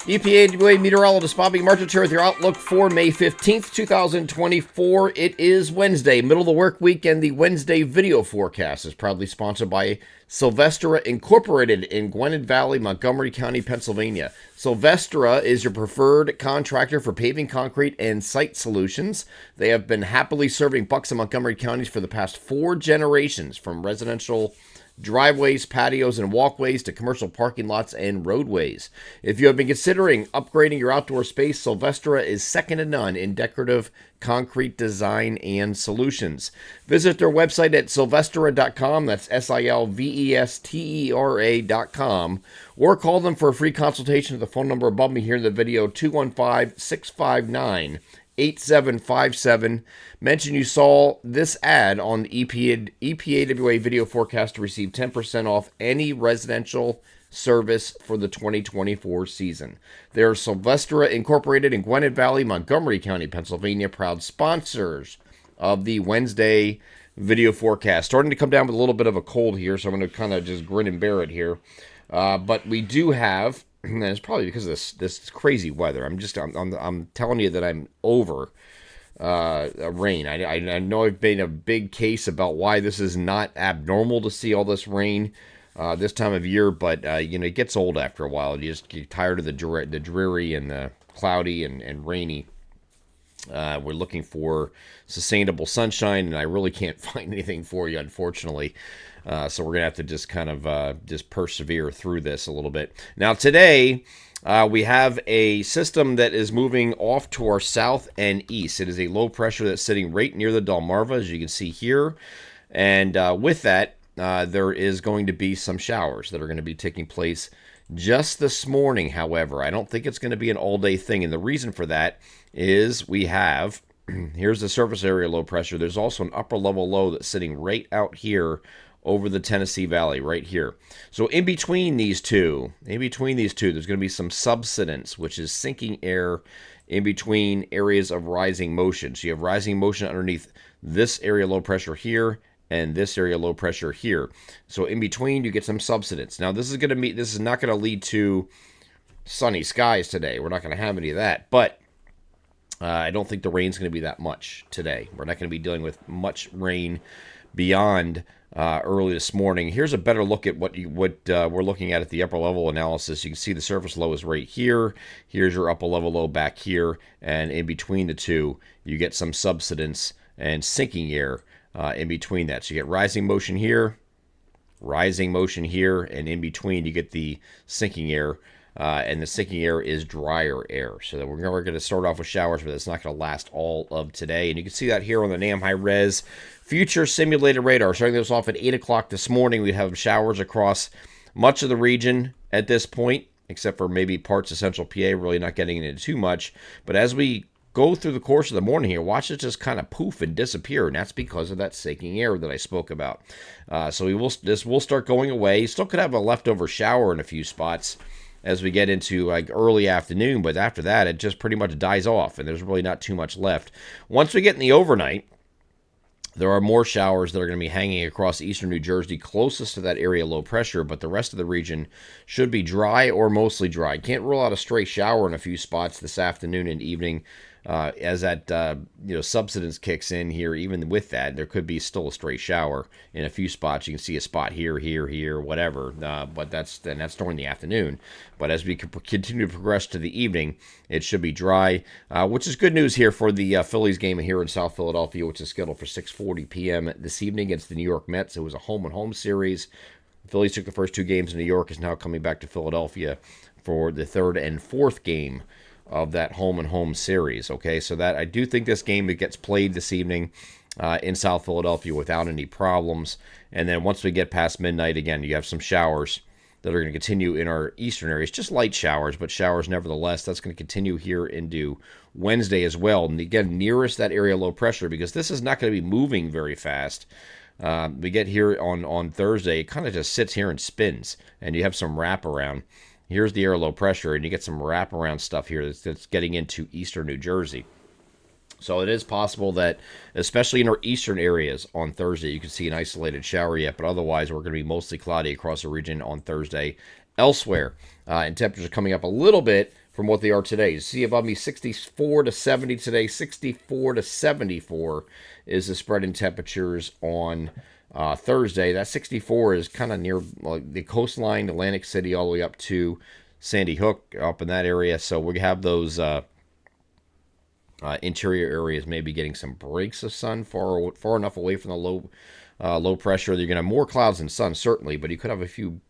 EPAWA meteorologist Bobby Martich here with your outlook for May 15th, 2024. It is Wednesday, middle of the work week, and the Wednesday video forecast is proudly sponsored by Sylvestra Incorporated in Gwinnett Valley, Montgomery County, Pennsylvania. Sylvestra is your preferred contractor for paving, concrete, and site solutions. They have been happily serving Bucks and Montgomery counties for the past 4 generations, from residential driveways, patios, and walkways to commercial parking lots and roadways. If you have been considering upgrading your outdoor space, Sylvestra is second to none in decorative concrete design and solutions. Visit their website at sylvestra.com, that's SILVESTERA.com, or call them for a free consultation at the phone number above me here in the video, 215-659-8757. Mention you saw this ad on the EPAWA video forecast to receive 10% off any residential service for the 2024 season. They're Sylvestra Incorporated in Gwinnett Valley, Montgomery County, Pennsylvania, proud sponsors of the Wednesday video forecast. Starting to come down with a little bit of a cold here, so I'm going to kind of just grin and bear it here. But we do have, and it's probably because of this crazy weather. I'm telling you that I'm over rain. I know I've made a big case about why this is not abnormal to see all this rain this time of year, but it gets old after a while. You just get tired of the dreary and the cloudy and rainy. We're looking for sustainable sunshine, and I really can't find anything for you, unfortunately. So we're gonna have to just kind of just persevere through this a little bit. Now today, we have a system that is moving off to our south and east. It is a low pressure that's sitting right near the Delmarva, as you can see here. And with that, there is going to be some showers that are going to be taking place just this morning. However, I don't think it's going to be an all-day thing. And the reason for that is we have, here's the surface area low pressure. There's also an upper level low that's sitting right out here over the Tennessee Valley, right here. So in between these two, there's going to be some subsidence, which is sinking air in between areas of rising motion. So you have rising motion underneath this area low pressure here and this area low pressure here. So in between, you get some subsidence. Now this is not going to lead to sunny skies today. We're not going to have any of that, but I don't think the rain's going to be that much today. We're not going to be dealing with much rain beyond early this morning. Here's a better look at what we're looking at the upper level analysis. You can see the surface low is right here. Here's your upper level low back here, and in between the two, you get some subsidence and sinking air in between that. So you get rising motion here, and in between you get the sinking air. And the sinking air is drier air. So that we're going to start off with showers, but it's not going to last all of today. And you can see that here on the NAM High Res Future Simulated Radar. Starting this off at 8 o'clock this morning, we have showers across much of the region at this point, except for maybe parts of central PA, really not getting into too much. But as we go through the course of the morning here, watch it just kind of poof and disappear, and that's because of that sinking air that I spoke about. So this will start going away. Still could have a leftover shower in a few spots as we get into like early afternoon, but after that, it just pretty much dies off, and there's really not too much left. Once we get in the overnight, there are more showers that are going to be hanging across eastern New Jersey, closest to that area low pressure, but the rest of the region should be dry or mostly dry. Can't rule out a stray shower in a few spots this afternoon and evening. As that subsidence kicks in here, even with that, there could be still a stray shower in a few spots. You can see a spot here, whatever. But that's during the afternoon. But as we continue to progress to the evening, it should be dry, which is good news here for the Phillies game here in South Philadelphia, which is scheduled for 6:40 p.m. this evening against the New York Mets. It was a home-and-home series. The Phillies took the first 2 games in New York, is now coming back to Philadelphia for the 3rd and 4th game of that home series. Okay, so that I do think this game gets played this evening in South Philadelphia without any problems. And then once we get past midnight, again, you have some showers that are going to continue in our eastern areas, just light showers, but showers nevertheless. That's going to continue here into Wednesday as well. And again, nearest that area low pressure, because this is not going to be moving very fast. We get here on Thursday, it kind of just sits here and spins, and you have some wraparound. Here's the air low pressure, and you get some wraparound stuff here that's getting into eastern New Jersey. So it is possible that, especially in our eastern areas on Thursday, you can see an isolated shower yet, but otherwise we're going to be mostly cloudy across the region on Thursday. Elsewhere, and temperatures coming up a little bit from what they are today. You see above me 64 to 70 today, 64 to 74 is the spread in temperatures on Thursday. That 64 is kind of near like the coastline, Atlantic City, all the way up to Sandy Hook, up in that area. So we have those interior areas maybe getting some breaks of sun far enough away from the low pressure. You're going to have more clouds than sun, certainly, but you could have a few,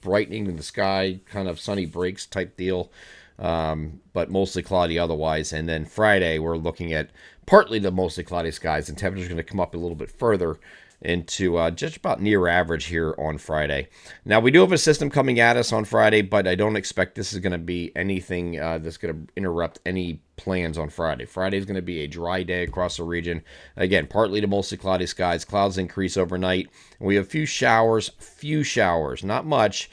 brightening in the sky, kind of sunny breaks type deal, but mostly cloudy otherwise. And then Friday, we're looking at partly the mostly cloudy skies, and temperature's going to come up a little bit further into just about near average here on Friday. Now, we do have a system coming at us on Friday, but I don't expect this is going to be anything that's going to interrupt any plans on Friday. Friday is going to be a dry day across the region. Again, partly to mostly cloudy skies. Clouds increase overnight. We have few showers, not much,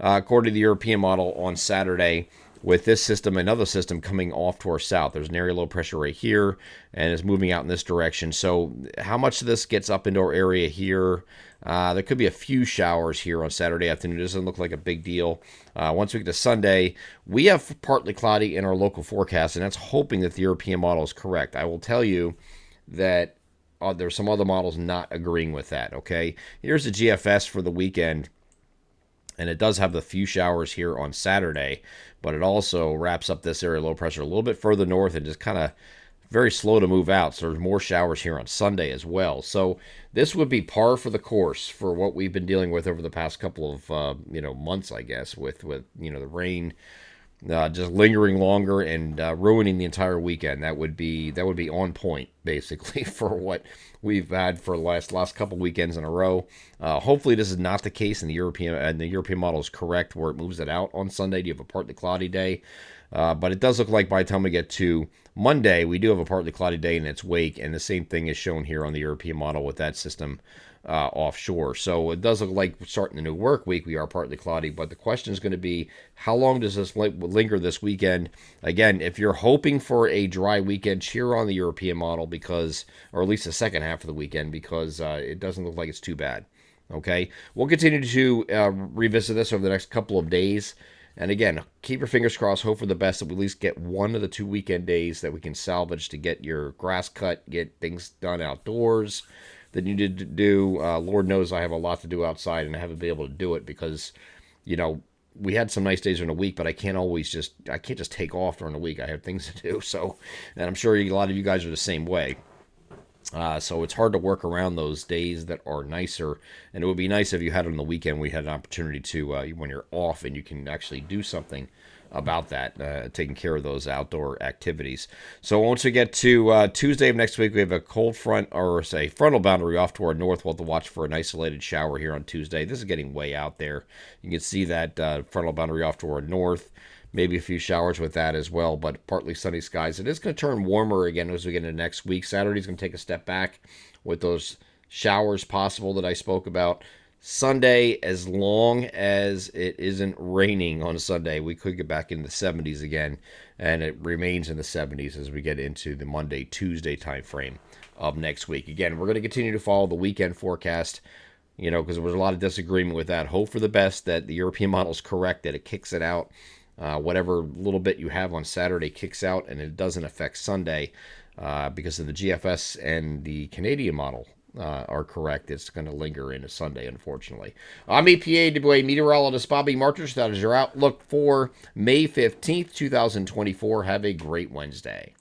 according to the European model on Saturday. With this system, another system coming off to our south. There's an area low pressure right here, and it's moving out in this direction. So how much of this gets up into our area here? There could be a few showers here on Saturday afternoon. It doesn't look like a big deal. Once we get to Sunday, we have partly cloudy in our local forecast, and that's hoping that the European model is correct. I will tell you that there's some other models not agreeing with that, okay? Here's the GFS for the weekend. And it does have the few showers here on Saturday, but it also wraps up this area low pressure a little bit further north and just kind of very slow to move out. So there's more showers here on Sunday as well. So this would be par for the course for what we've been dealing with over the past couple of months, I guess, with the rain just lingering longer and ruining the entire weekend. That would be on point basically for what we've had for the last couple weekends in a row. Hopefully this is not the case, and the European model is correct where it moves it out on Sunday. You have a partly cloudy day, but it does look like by the time we get to Monday, we do have a partly cloudy day in its wake, and the same thing is shown here on the European model with that system offshore. So it does look like starting the new work week, we are partly cloudy, but the question is going to be, how long does this linger this weekend? Again, if you're hoping for a dry weekend, cheer on the European model because, or at least the second half of the weekend, because it doesn't look like it's too bad. Okay, we'll continue to revisit this over the next couple of days. And again, keep your fingers crossed, hope for the best, that we at least get one of the 2 weekend days that we can salvage to get your grass cut, get things done outdoors that you need to do. Lord knows I have a lot to do outside, and I haven't been able to do it because, we had some nice days during the week, but I can't just take off during the week. I have things to do. So, and I'm sure a lot of you guys are the same way. So it's hard to work around those days that are nicer, and it would be nice if you had it on the weekend. We had an opportunity to, when you're off, and you can actually do something about that, taking care of those outdoor activities. So once we get to Tuesday of next week, we have a cold front, or say frontal boundary off to our north. We'll have to watch for an isolated shower here on Tuesday. This is getting way out there. You can see that frontal boundary off to our north. Maybe a few showers with that as well, but partly sunny skies. It is going to turn warmer again as we get into next week. Saturday's going to take a step back with those showers possible that I spoke about. Sunday, as long as it isn't raining on Sunday, we could get back in the 70s again, and it remains in the 70s as we get into the Monday, Tuesday time frame of next week. Again, we're going to continue to follow the weekend forecast, because there was a lot of disagreement with that. Hope for the best that the European model is correct, that it kicks it out. Whatever little bit you have on Saturday kicks out, and it doesn't affect Sunday because of the GFS and the Canadian model are correct. It's going to linger into Sunday, unfortunately. I'm EPAWA meteorologist Bobby Martich. That is your outlook for May 15th, 2024. Have a great Wednesday.